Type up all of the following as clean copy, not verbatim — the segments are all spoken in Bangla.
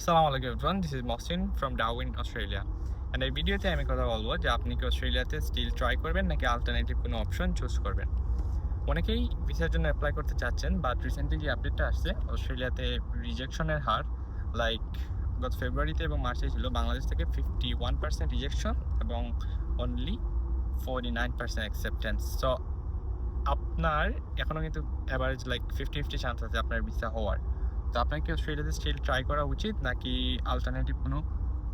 Assalamu alaikum everyone, this is Mohsin from Darwin, Australia. And এই ভিডিওতে আমি কথা বলবো যে আপনি কি অস্ট্রেলিয়াতে স্টিল ট্রাই করবেন নাকি অল্টারনেটিভ কোনো অপশন চুজ করবেন। অনেকেই ভিসার জন্য অ্যাপ্লাই করতে চাচ্ছেন, বাট রিসেন্টলি যে আপডেটটা আসছে অস্ট্রেলিয়াতে রিজেকশনের হার লাইক গত ফেব্রুয়ারিতে এবং মার্চে ছিল বাংলাদেশ থেকে 51% রিজেকশন এবং অনলি 49% অ্যাকসেপ্টেন্স। সো আপনার এখনও কিন্তু অ্যাভারেজ লাইক 50-50 চান্স আছে আপনার ভিসা হওয়ার। তো আপনার কি অস্ট্রেলিয়াতে স্টিল ট্রাই করা উচিত নাকি অল্টারনেটিভ কোনো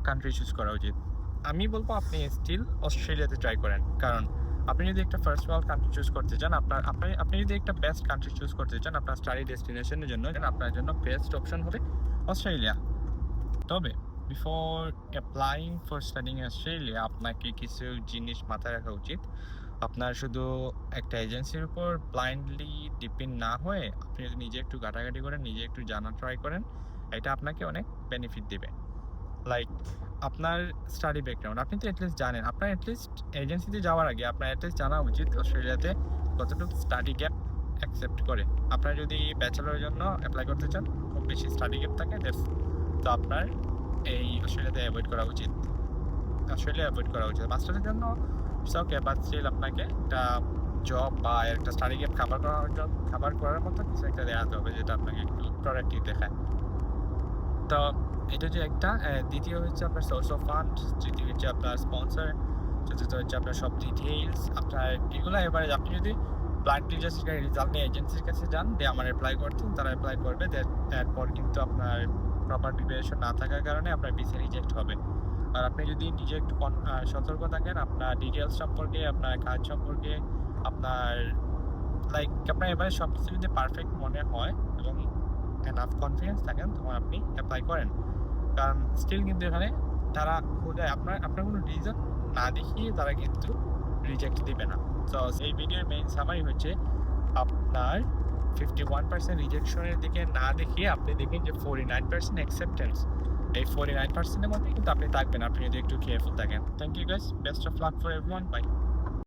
কান্ট্রি চুজ করা উচিত? আমি বলবো আপনি স্টিল অস্ট্রেলিয়াতে ট্রাই করেন, কারণ আপনি যদি একটা ফার্স্ট ওয়ার্ল্ড কান্ট্রি চুজ করতে চান, আপনি যদি একটা বেস্ট কান্ট্রি চুজ করতে চান আপনার স্টাডি ডেস্টিনেশনের জন্য, আপনার জন্য বেস্ট অপশন হবে অস্ট্রেলিয়া। তবে before applying for studying Australia আপনাকে কিছু জিনিস মাথায় রাখা উচিত। আপনার শুধু একটা এজেন্সির উপর ব্লাইন্ডলি ডিপেন্ড না হয়ে আপনি যদি নিজে একটু ঘাটাঘাটি করেন, নিজে একটু জানা ট্রাই করেন, এটা আপনাকে অনেক বেনিফিট দেবে। লাইক আপনার স্টাডি ব্যাকগ্রাউন্ড আপনি তো অ্যাটলিস্ট জানেন, আপনার অ্যাটলিস্ট এজেন্সিতে যাওয়ার আগে আপনার অ্যাটলিস্ট জানা উচিত অস্ট্রেলিয়াতে কতটুকু স্টাডি গ্যাপ অ্যাকসেপ্ট করে। আপনার যদি ব্যাচেলরের জন্য অ্যাপ্লাই করতে চান, খুব বেশি স্টাডি গ্যাপ থাকে, তো আপনার এই অস্ট্রেলিয়াতে অ্যাভয়েড করা উচিত। মাস্টারের জন্য ওকে, বাট স্টিল আপনাকে একটা জব বা একটা স্টাডি গ্যাপ খাবার করার মতো কিছু একটা দেখাতে হবে যেটা আপনাকে একটু প্রোডাক্টিভ দেখায়। তো এটা যে একটা, দ্বিতীয় হচ্ছে আপনার সোর্স অফ ফান্ড, তৃতীয় হচ্ছে আপনার স্পন্সর, চতুর্থ হচ্ছে আপনার সব ডিটেইলস আপনার এগুলো। এবারে আপনি যদি ব্লাইন্ডলি জাস্ট রেজাল্ট নিয়ে এজেন্সির কাছে যান দিয়ে আমার অ্যাপ্লাই করতেন, তারা অ্যাপ্লাই করবে, এরপর কিন্তু আপনার প্রপার প্রিপারেশন না থাকার কারণে আপনার ভিসা রিজেক্ট হবে। আর আপনি যদি নিজে একটু সতর্ক থাকেন আপনার ডিটেলস সম্পর্কে, আপনার কাজ সম্পর্কে, আপনার আপনার এবারে সব কিছু যদি পারফেক্ট মনে হয় এবং এনাফ কনফিডেন্স থাকেন, তখন আপনি অ্যাপ্লাই করেন। কারণ স্টিল কিন্তু এখানে তারা খোঁজায় আপনার কোনো রিজন না দেখিয়ে তারা কিন্তু রিজেক্ট দিবে না। তো এই ভিডিওর মেইন সামারি হচ্ছে আপনার 51% রিজেকশনের দিকে না দেখিয়ে আপনি দেখেন যে 49% অ্যাকসেপ্টেন্স। এই 49%-এর মধ্যে কিন্তু আপনি থাকবেন আপনি যদি একটু কেয়ারফুল থাকেন। Thank you guys, best of luck for everyone, by.